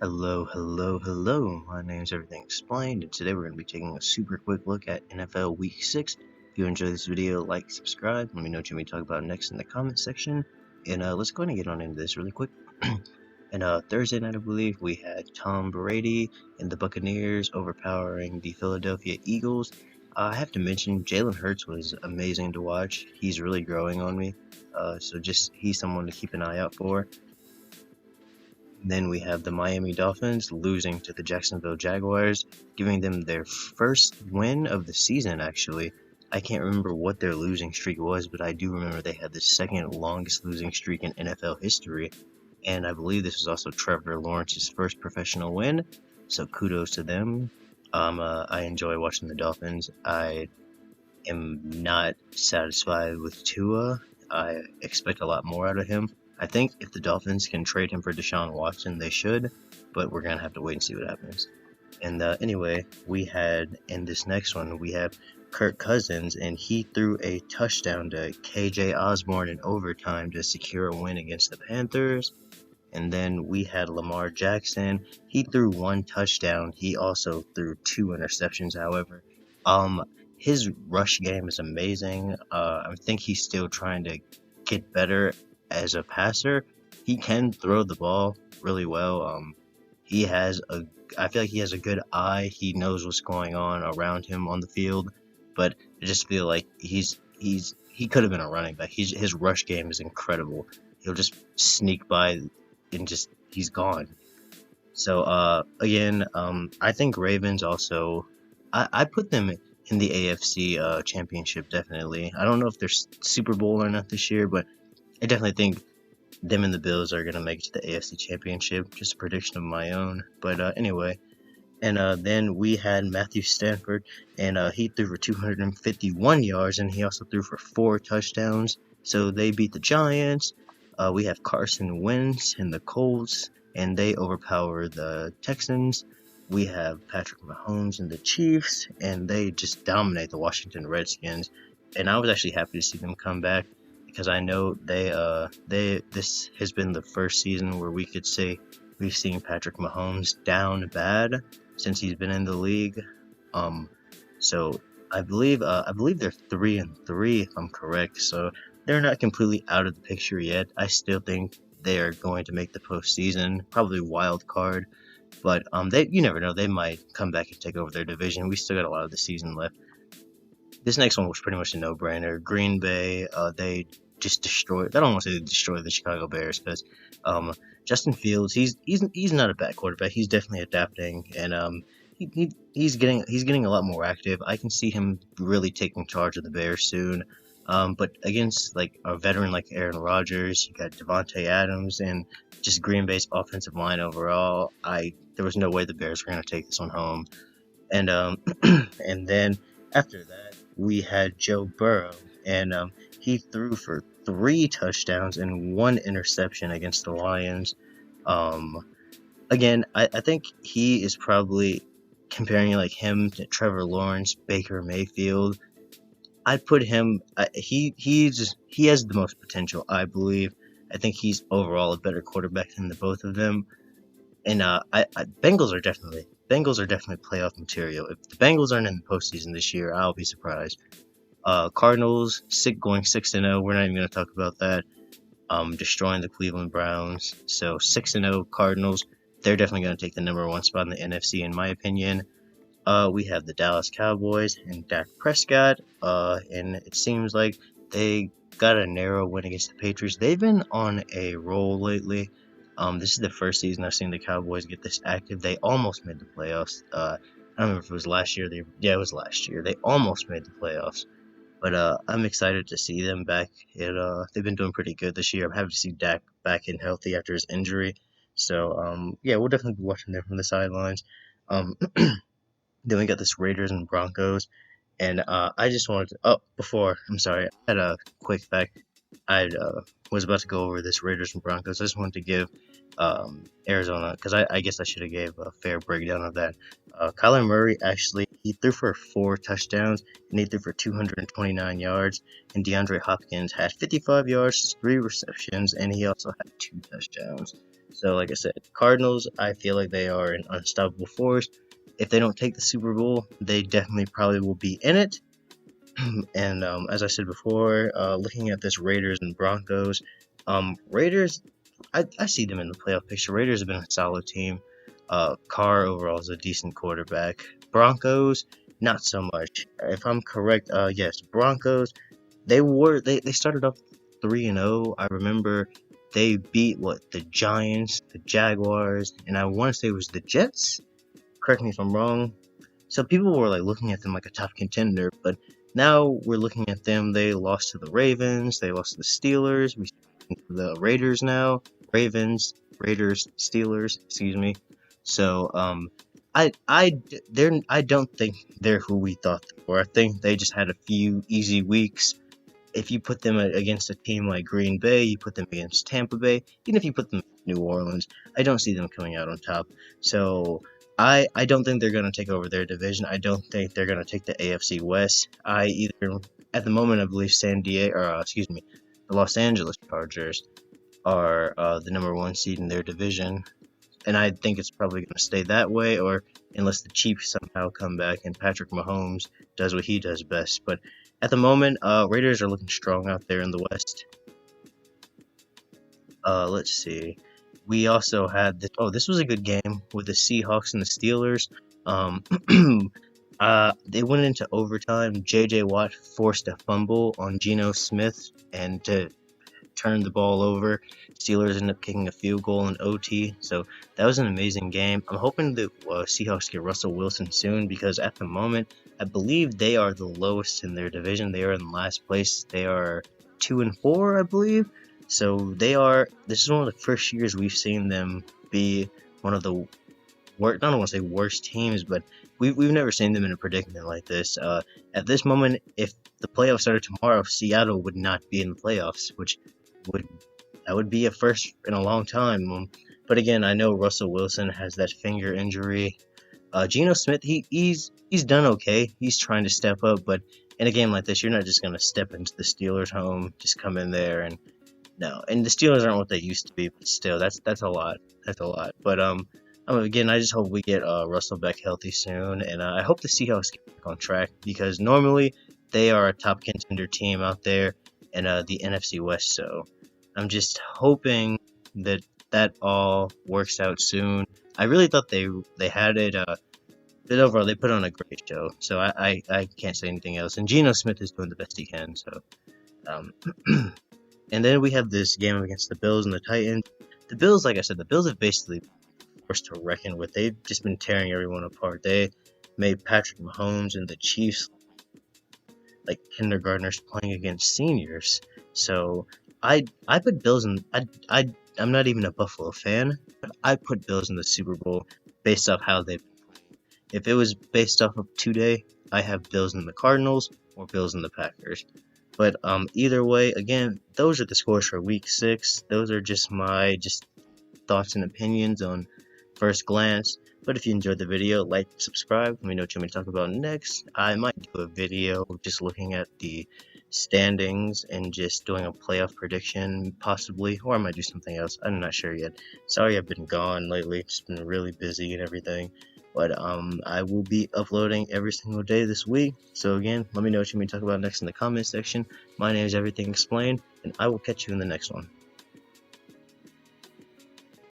Hello. My name's Everything Explained, and today we're going to be taking a super quick look at NFL Week 6. If you enjoy this video, like, subscribe, let me know what you want me to talk about next in the comment section, and let's go ahead and get on into this really quick. And Thursday night, I believe, we had Tom Brady and the Buccaneers overpowering the Philadelphia Eagles. I have to mention, Jalen Hurts was amazing to watch. He's really growing on me, so he's someone to keep an eye out for. Then we have the Miami Dolphins losing to the Jacksonville Jaguars, giving them their first win of the season, actually. I can't remember what their losing streak was, but I do remember they had the second longest losing streak in NFL history. And I believe this was also Trevor Lawrence's first professional win, so kudos to them. I enjoy watching the Dolphins. I am not satisfied with Tua. I expect a lot more out of him. I think if the Dolphins can trade him for Deshaun Watson, they should, but we're going to have to wait and see what happens. And anyway, in this next one, we have Kirk Cousins, and he threw a touchdown to KJ Osborne in overtime to secure a win against the Panthers. And then we had Lamar Jackson. He threw one touchdown. He also threw two interceptions, however. His rush game is amazing. I think he's still trying to get better as a passer. He can throw the ball really well. I feel like he has a good eye. He knows what's going on around him on the field, but I just feel like he could have been a running back. His rush game is incredible. He'll just sneak by and he's gone. So again, I think Ravens also. I put them in the AFC championship, definitely. I don't know if they're Super Bowl or not this year, but I definitely think them and the Bills are going to make it to the AFC championship. Just a prediction of my own. But anyway, and then we had Matthew Stafford, and he threw for 251 yards, and he also threw for 4 touchdowns. So they beat the Giants. We have Carson Wentz and the Colts, and they overpower the Texans. We have Patrick Mahomes and the Chiefs, and they just dominate the Washington Redskins. And I was actually happy to see them come back because I know this has been the first season where we could say we've seen Patrick Mahomes down bad since he's been in the league. So I believe they're 3-3 if I'm correct. So they're not completely out of the picture yet. I still think they are going to make the postseason, probably wild card. But you never know. They might come back and take over their division. We still got a lot of the season left. This next one was pretty much a no-brainer. Green Bay, they just destroyed. I don't want to say they destroyed the Chicago Bears because Justin Fields, he's not a bad quarterback. He's definitely adapting, and he's getting a lot more active. I can see him really taking charge of the Bears soon. But against like a veteran like Aaron Rodgers, you got Devontae Adams, and just Green Bay's offensive line overall, there was no way the Bears were going to take this one home. And and then after that, we had Joe Burrow, and he threw for 3 touchdowns and 1 interception against the Lions. Again, I think he is probably comparing like him to Trevor Lawrence, Baker Mayfield. I'd put him. He has the most potential, I believe. I think he's overall a better quarterback than the both of them. And Bengals are definitely playoff material. If the Bengals aren't in the postseason this year, I'll be surprised. Cardinals going 6-0. We're not even going to talk about that. Destroying the Cleveland Browns. So 6-0 Cardinals. They're definitely going to take the number 1 spot in the NFC, in my opinion. We have the Dallas Cowboys and Dak Prescott. And it seems like they got a narrow win against the Patriots. They've been on a roll lately. This is the first season I've seen the Cowboys get this active. They almost made the playoffs. I don't remember if it was last year. It was last year. They almost made the playoffs. But I'm excited to see them back. They've been doing pretty good this year. I'm happy to see Dak back and healthy after his injury. So yeah, we'll definitely be watching them from the sidelines. Then we got this Raiders and Broncos. And I just wanted to. Oh, I'm sorry. I had a quick fact. I was about to go over this Raiders and Broncos. I just wanted to give Arizona, because I guess I should have gave a fair breakdown of that. Kyler Murray actually, he threw for 4 touchdowns and he threw for 229 yards. And DeAndre Hopkins had 55 yards, 3 receptions, and he also had 2 touchdowns. So, like I said, Cardinals, I feel like they are an unstoppable force. If they don't take the Super Bowl, they definitely probably will be in it. And as I said before, looking at this Raiders and Broncos, Raiders, I see them in the playoff picture. Raiders have been a solid team. Carr overall is a decent quarterback. Broncos, not so much. If I'm correct, yes, Broncos. They started off 3-0. I remember they beat the Giants, the Jaguars, and I want to say it was the Jets. Correct me if I'm wrong. So people were like looking at them like a top contender, but now we're looking at them. They lost to the Ravens. They lost to the Steelers. We the Raiders now. Ravens, Raiders, Steelers. Excuse me. So I don't think they're who we thought they were. I think they just had a few easy weeks. If you put them against a team like Green Bay, you put them against Tampa Bay, even if you put them in New Orleans, I don't see them coming out on top. So I don't think they're going to take over their division. I don't think they're going to take the AFC West. At the moment, I believe the Los Angeles Chargers are the number one seed in their division, and I think it's probably going to stay that way, or unless the Chiefs somehow come back and Patrick Mahomes does what he does best. But at the moment, Raiders are looking strong out there in the West. Let's see. We also had this. Oh, this was a good game with the Seahawks and the Steelers. Um, they went into overtime. J.J. Watt forced a fumble on Geno Smith, and to turned the ball over. Steelers ended up kicking a field goal in OT, so that was an amazing game. I'm hoping the Seahawks get Russell Wilson soon because at the moment, I believe they are the lowest in their division. They are in last place. They are 2-4, I believe. So they are. This is one of the first years we've seen them be one of the I don't want to say worst teams, but we've never seen them in a predicament like this. At this moment, if the playoffs started tomorrow, Seattle would not be in the playoffs, which would that would be a first in a long time. But again, I know Russell Wilson has that finger injury. Geno Smith, he's done okay. He's trying to step up, but in a game like this, you're not just gonna step into the Steelers' home, just come in there and no. And the Steelers aren't what they used to be, but still, that's a lot. That's a lot. But again, I just hope we get Russell back healthy soon, and I hope the Seahawks get back on track because normally they are a top contender team out there in the NFC West. So I'm just hoping that that all works out soon. I really thought they had it. But overall, they put on a great show. So I can't say anything else. And Geno Smith is doing the best he can. So, um, and then we have this game against the Bills and the Titans. The Bills, like I said, the Bills have basically forced to reckon with. They've just been tearing everyone apart. They made Patrick Mahomes and the Chiefs like kindergartners playing against seniors. So I put Bills in. I'm not even a Buffalo fan, but I put Bills in the Super Bowl based off how they. If it was based off of today, I have Bills in the Cardinals or Bills in the Packers. But either way, again, those are the scores for Week 6. Those are just my thoughts and opinions on first glance. But if you enjoyed the video, like, subscribe. Let me know what you want me to talk about next. I might do a video just looking at the standings and just doing a playoff prediction, possibly. Or I might do something else. I'm not sure yet. Sorry I've been gone lately. Just been really busy and everything. But I will be uploading every single day this week. So again, let me know what you want me to talk about next in the comment section. My name is Everything Explained, and I will catch you in the next one.